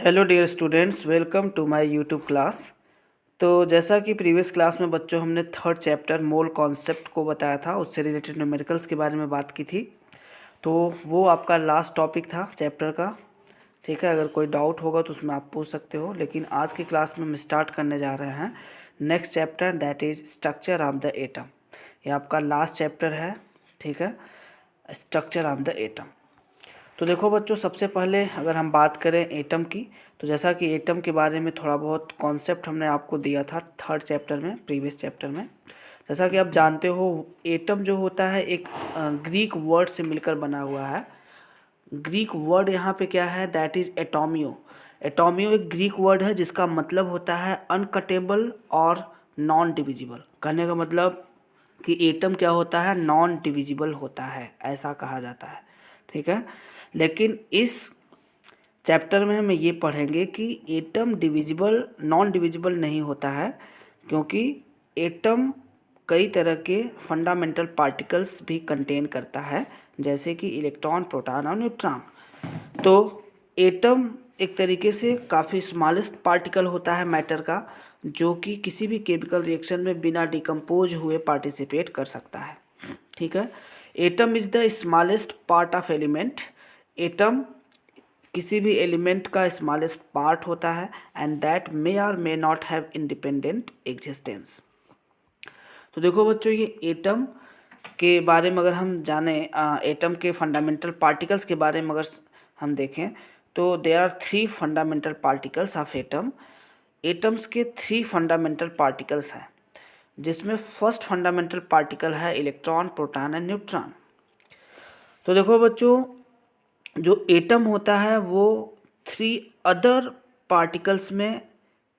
Hello dear students, welcome to my YouTube class. तो जैसा कि प्रीवियस क्लास में बच्चों हमने थर्ड चैप्टर मोल कॉन्सेप्ट को बताया था, उससे रिलेटेड न्यूमेरिकल्स के बारे में बात की थी। तो वो आपका लास्ट टॉपिक था चैप्टर का। ठीक है, अगर कोई डाउट होगा तो उसमें आप पूछ सकते हो, लेकिन आज की क्लास में हम स्टार्ट करने जा रहे हैं next chapter, that is structure of the atom. ये आपका लास्ट चैप्टर है। ठीक है, स्ट्रक्चर ऑफ द एटम। तो देखो बच्चों, सबसे पहले अगर हम बात करें एटम की, तो जैसा कि एटम के बारे में थोड़ा बहुत कॉन्सेप्ट हमने आपको दिया था थर्ड चैप्टर में, प्रीवियस चैप्टर में। जैसा कि आप जानते हो, एटम जो होता है एक ग्रीक वर्ड से मिलकर बना हुआ है। ग्रीक वर्ड यहाँ पे क्या है, दैट इज़ एटोमियो। एटोमियो एक ग्रीक वर्ड है जिसका मतलब होता है अनकटेबल और नॉन डिविजिबल। कहने का मतलब कि एटम क्या होता है, नॉन डिविजिबल होता है, ऐसा कहा जाता है। ठीक है, लेकिन इस चैप्टर में हम ये पढ़ेंगे कि एटम डिविजिबल नॉन डिविजिबल नहीं होता है, क्योंकि एटम कई तरह के फंडामेंटल पार्टिकल्स भी कंटेन करता है, जैसे कि इलेक्ट्रॉन, प्रोटॉन और न्यूट्रॉन। तो एटम एक तरीके से काफ़ी स्मॉलेस्ट पार्टिकल होता है मैटर का, जो कि किसी भी केमिकल रिएक्शन में बिना डिकम्पोज हुए पार्टिसिपेट कर सकता है। ठीक है, atom is the smallest part of element. Atom किसी भी एलिमेंट का स्मॉलेस्ट पार्ट होता है, एंड दैट मे और may not have independent existence. तो देखो बच्चों, ये एटम के बारे में अगर हम जाने, एटम के फंडामेंटल पार्टिकल्स के बारे में अगर हम देखें, तो there are 3 fundamental particles of atom. Atoms के 3 फंडामेंटल पार्टिकल्स हैं, जिसमें फर्स्ट फंडामेंटल पार्टिकल है इलेक्ट्रॉन, प्रोटॉन एंड न्यूट्रॉन। तो देखो बच्चों, जो एटम होता है वो 3 अदर पार्टिकल्स में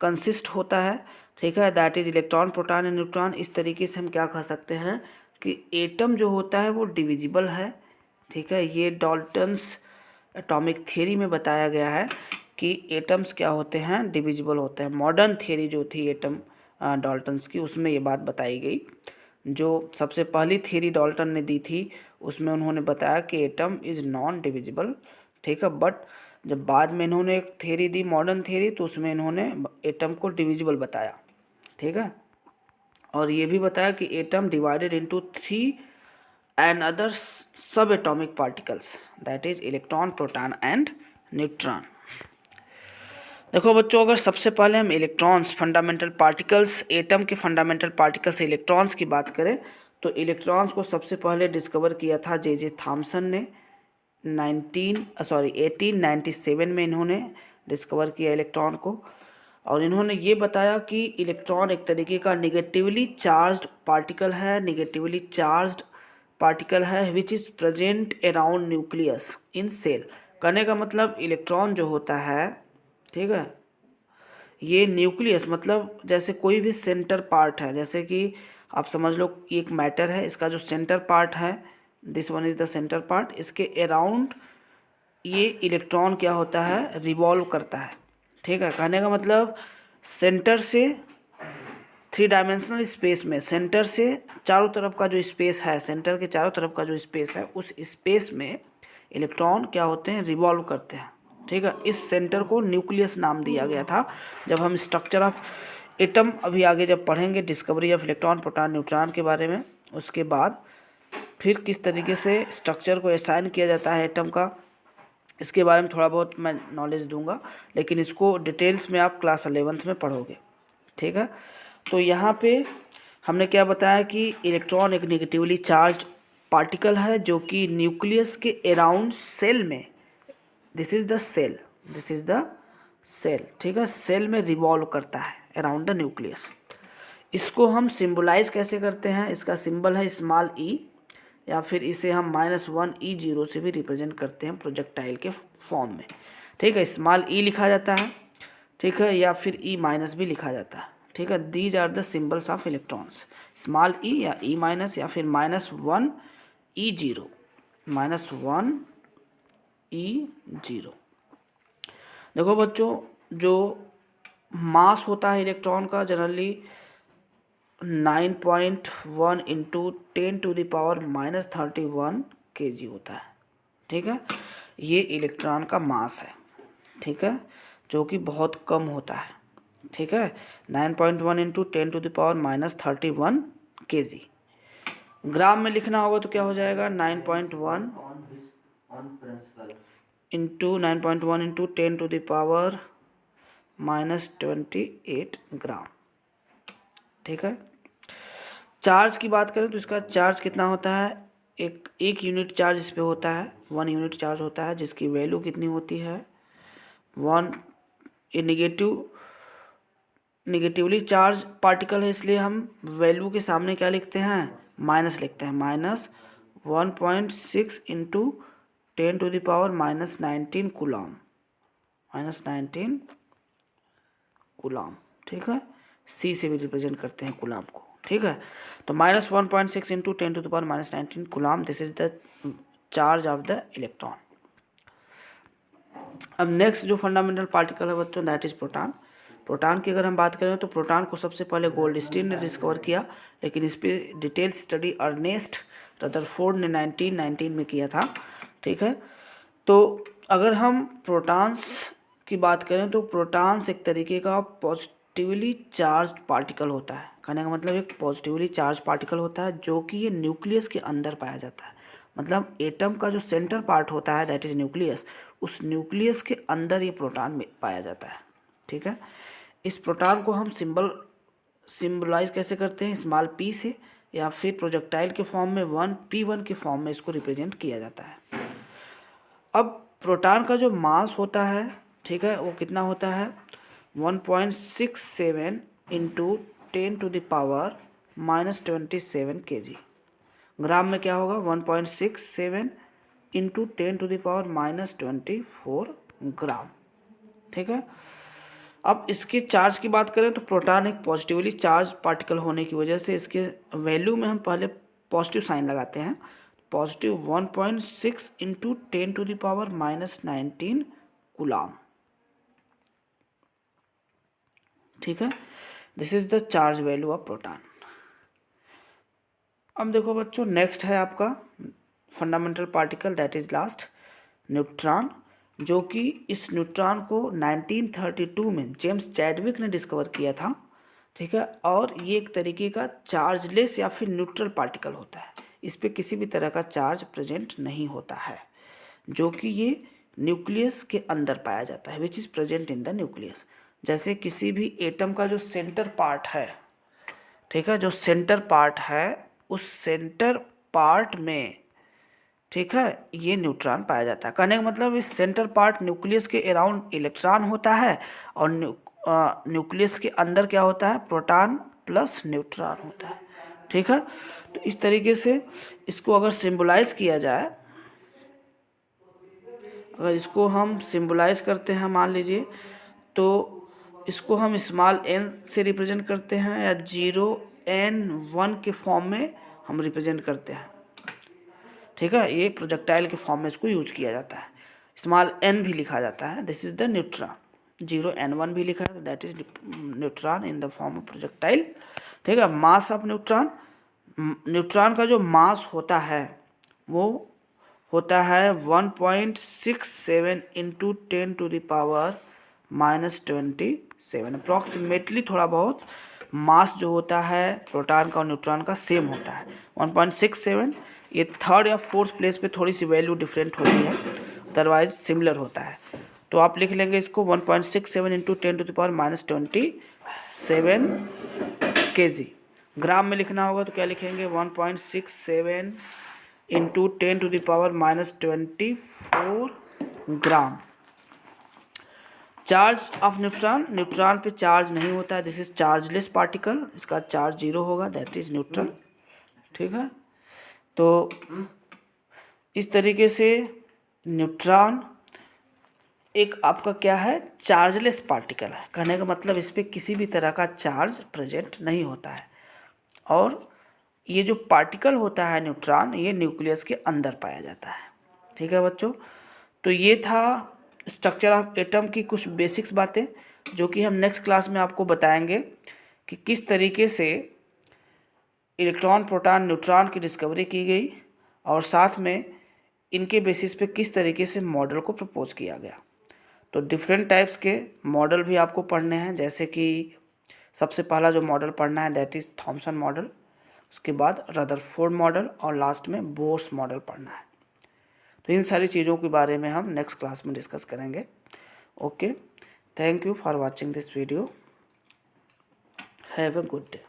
कंसिस्ट होता है। ठीक है, that is electron, proton and neutron. इस तरीके से हम क्या कह सकते हैं कि एटम जो होता है वो डिविजिबल है। ठीक है, ये डाल्टन्स एटॉमिक थ्योरी में बताया गया है कि एटम्स क्या होते हैं, डिविजिबल होते हैं। मॉडर्न थ्योरी जो थी एटम डाल्टन्स की, उसमें ये बात बताई गई। जो सबसे पहली थ्योरी डाल्टन ने दी थी, उसमें उन्होंने बताया कि एटम इज़ नॉन डिविजिबल। ठीक है, बट जब बाद में इन्होंने एक थ्योरी दी, मॉडर्न थ्योरी, तो उसमें इन्होंने एटम को डिविजिबल बताया। ठीक है, और ये भी बताया कि atom divided into 3 and other subatomic particles, that is electron, proton and neutron. देखो बच्चों, अगर सबसे पहले हम इलेक्ट्रॉन्स, फंडामेंटल पार्टिकल्स, एटम के फंडामेंटल पार्टिकल्स इलेक्ट्रॉन्स की बात करें, तो इलेक्ट्रॉन्स को सबसे पहले डिस्कवर किया था जे थॉमसन ने 1897 में इन्होंने डिस्कवर किया इलेक्ट्रॉन को। और इन्होंने ये बताया कि इलेक्ट्रॉन एक तरीके का निगेटिवली चार्ज्ड पार्टिकल है, निगेटिवली चार्ज्ड पार्टिकल है which is present around nucleus in cell. कहने का मतलब इलेक्ट्रॉन जो होता है, ठीक है, ये न्यूक्लियस मतलब जैसे कोई भी सेंटर पार्ट है, जैसे कि आप समझ लो एक मैटर है, इसका जो सेंटर पार्ट है, this one is the centre part, इसके अराउंड ये इलेक्ट्रॉन क्या होता है, रिवॉल्व करता है। ठीक है, कहने का मतलब सेंटर से 3 डायमेंशनल स्पेस में, सेंटर से चारों तरफ का जो स्पेस है, सेंटर के चारों तरफ का जो स्पेस है, उस स्पेस में इलेक्ट्रॉन क्या होते हैं, रिवॉल्व करते हैं। ठीक है, इस सेंटर को न्यूक्लियस नाम दिया गया था। जब हम स्ट्रक्चर ऑफ एटम अभी आगे जब पढ़ेंगे, discovery of electron, proton, neutron के बारे में, उसके बाद फिर किस तरीके से स्ट्रक्चर को असाइन किया जाता है एटम का, इसके बारे में थोड़ा बहुत मैं नॉलेज दूंगा, लेकिन इसको डिटेल्स में आप क्लास 11th में पढ़ोगे। ठीक है, तो यहाँ पे हमने क्या बताया कि इलेक्ट्रॉन एक नेगेटिवली चार्ज्ड पार्टिकल है जो कि न्यूक्लियस के अराउंड सेल में, this is the cell, this is the cell, ठीक है, सेल में रिवॉल्व करता है अराउंड द न्यूक्लियस। इसको हम सिंबलाइज कैसे करते हैं, इसका सिंबल है स्मॉल ई, या फिर इसे हम -1 E0 से भी रिप्रेजेंट करते हैं प्रोजेक्टाइल के फॉर्म में। ठीक है, स्मॉल ई लिखा जाता है, ठीक है, या फिर E- भी लिखा जाता है। ठीक है, these are the symbols of electrons, small E या E- या फिर -1 E0, -1 E0। देखो बच्चों, जो मास होता है इलेक्ट्रॉन का जनरली 9.1 इंटू 10⁻31 kg होता है। ठीक है, ये इलेक्ट्रॉन का मास है। ठीक है, जो कि बहुत कम होता है। ठीक है, 9.1 इंटू 10⁻31 kg। ग्राम में लिखना होगा तो क्या हो जाएगा, 9.1 इंटू 9.1 इंटू 10⁻28 ग्राम। ठीक है, चार्ज की बात करें तो इसका चार्ज कितना होता है, एक यूनिट चार्ज इस पे होता है, 1 यूनिट चार्ज होता है, जिसकी वैल्यू कितनी होती है 1। ये निगेटिवली चार्ज पार्टिकल है, इसलिए हम वैल्यू के सामने क्या लिखते हैं, माइनस लिखते हैं। -1.6 इंटू 10⁻19 कूलम, -19 कूलम। ठीक है, सी से भी रिप्रेजेंट करते हैं कूलम को। ठीक है, तो -1.6 into 10⁻19 coulomb, this is the charge of the electron. अब नेक्स्ट जो फंडामेंटल पार्टिकल है बच्चों, दैट इज प्रोटॉन। प्रोटॉन की अगर हम बात करें तो प्रोटॉन को सबसे पहले गोल्डस्टीन ने डिस्कवर किया, लेकिन इस पर डिटेल स्टडी अर्नेस्ट रदरफोर्ड ने 1919 में किया था। ठीक है, तो अगर हम प्रोटॉन्स की बात करें तो प्रोटॉन्स एक तरीके का पॉजिटिवली चार्ज पार्टिकल होता है। कहने का मतलब एक पॉजिटिवली चार्ज पार्टिकल होता है जो कि ये न्यूक्लियस के अंदर पाया जाता है। मतलब एटम का जो सेंटर पार्ट होता है दैट इज न्यूक्लियस, उस न्यूक्लियस के अंदर ये प्रोटॉन में पाया जाता है। ठीक है, इस प्रोटॉन को हम सिंबलाइज कैसे करते हैं, स्मॉल p से, या फिर प्रोजेक्टाइल के फॉर्म में 1p1 के फॉर्म में इसको रिप्रेजेंट किया जाता है। अब प्रोटॉन का जो मास होता है, ठीक है, वो कितना होता है 1.67 इंटू 10⁻⁻27 kg। ग्राम में क्या होगा 1.67 इंटू 10⁻⁻24 ग्राम। ठीक है, अब इसके चार्ज की बात करें तो प्रोटॉन एक पॉजिटिवली चार्ज पार्टिकल होने की वजह से इसके वैल्यू में हम पहले पॉजिटिव साइन लगाते हैं। Positive 1.6 into 10⁻⁻19 coulomb. ठीक है, this is the charge value of proton. अब देखो बच्चों, नेक्स्ट है आपका fundamental particle, that is last neutron, जो कि इस न्यूट्रॉन को 1932 में जेम्स चैडविक ने डिस्कवर किया था। ठीक है, और ये एक तरीके का चार्जलेस या फिर न्यूट्रल पार्टिकल होता है। इस पे किसी भी तरह का चार्ज प्रेजेंट नहीं होता है, जो कि ये न्यूक्लियस के अंदर पाया जाता है, which is present in the nucleus. जैसे किसी भी एटम का जो सेंटर पार्ट है, ठीक है, जो सेंटर पार्ट है उस सेंटर पार्ट में, ठीक है, ये न्यूट्रॉन पाया जाता है। कहने का मतलब इस सेंटर पार्ट न्यूक्लियस के अराउंड इलेक्ट्रॉन होता है, और न्यूक्लियस के अंदर क्या होता है, प्रोटॉन प्लस न्यूट्रॉन होता है। ठीक है, तो इस तरीके से इसको अगर सिंबलाइज किया जाए, अगर इसको हम सिंबलाइज करते हैं, मान लीजिए तो इसको हम स्मॉल n से रिप्रेजेंट करते हैं, या 0n1 के फॉर्म में हम रिप्रेजेंट करते हैं। ठीक है, ये प्रोजेक्टाइल के फॉर्म में इसको यूज किया जाता है। स्मॉल n भी लिखा जाता है, this is the neutron. 0n1 भी लिखा है, that is neutron in the form of projectile. ठीक है, मास ऑफ न्यूट्रॉन, न्यूट्रॉन का जो मास होता है वो होता है 1.67 इंटू 10⁻⁻27। अप्रॉक्सीमेटली थोड़ा बहुत मास जो होता है प्रोटॉन का और न्यूट्रॉन का सेम होता है 1.67। ये थर्ड या फोर्थ प्लेस पे थोड़ी सी वैल्यू डिफरेंट होती है, अदरवाइज सिमिलर होता है। तो आप लिख लेंगे इसको 1.67 इंटू 10⁻⁻27 kg। ग्राम में लिखना होगा तो क्या लिखेंगे 1.67 into 10⁻⁻24 gram. Charge of neutron, neutron पे चार्ज नहीं होता है, दिस इज चार्जलेस पार्टिकल, इसका चार्ज 0 होगा, दैट इज न्यूट्रल। ठीक है, तो इस तरीके से न्यूट्रॉन एक आपका क्या है, चार्जलेस पार्टिकल है। कहने का मतलब इस पर किसी भी तरह का चार्ज प्रेजेंट नहीं होता है, और ये जो पार्टिकल होता है न्यूट्रॉन, ये न्यूक्लियस के अंदर पाया जाता है। ठीक है बच्चों, तो ये था स्ट्रक्चर ऑफ एटम की कुछ बेसिक्स बातें, जो कि हम नेक्स्ट क्लास में आपको बताएंगे कि किस तरीके से इलेक्ट्रॉन, प्रोटॉन, न्यूट्रॉन की डिस्कवरी की गई, और साथ में इनके बेसिस पे किस तरीके से मॉडल को प्रपोज किया गया। तो डिफरेंट टाइप्स के मॉडल भी आपको पढ़ने हैं, जैसे कि सबसे पहला जो मॉडल पढ़ना है दैट इज़ थॉमसन मॉडल, उसके बाद रदरफोर्ड मॉडल और लास्ट में बोर्स मॉडल पढ़ना है। तो इन सारी चीज़ों के बारे में हम नेक्स्ट क्लास में डिस्कस करेंगे। Okay, thank you for watching this video, have a good day.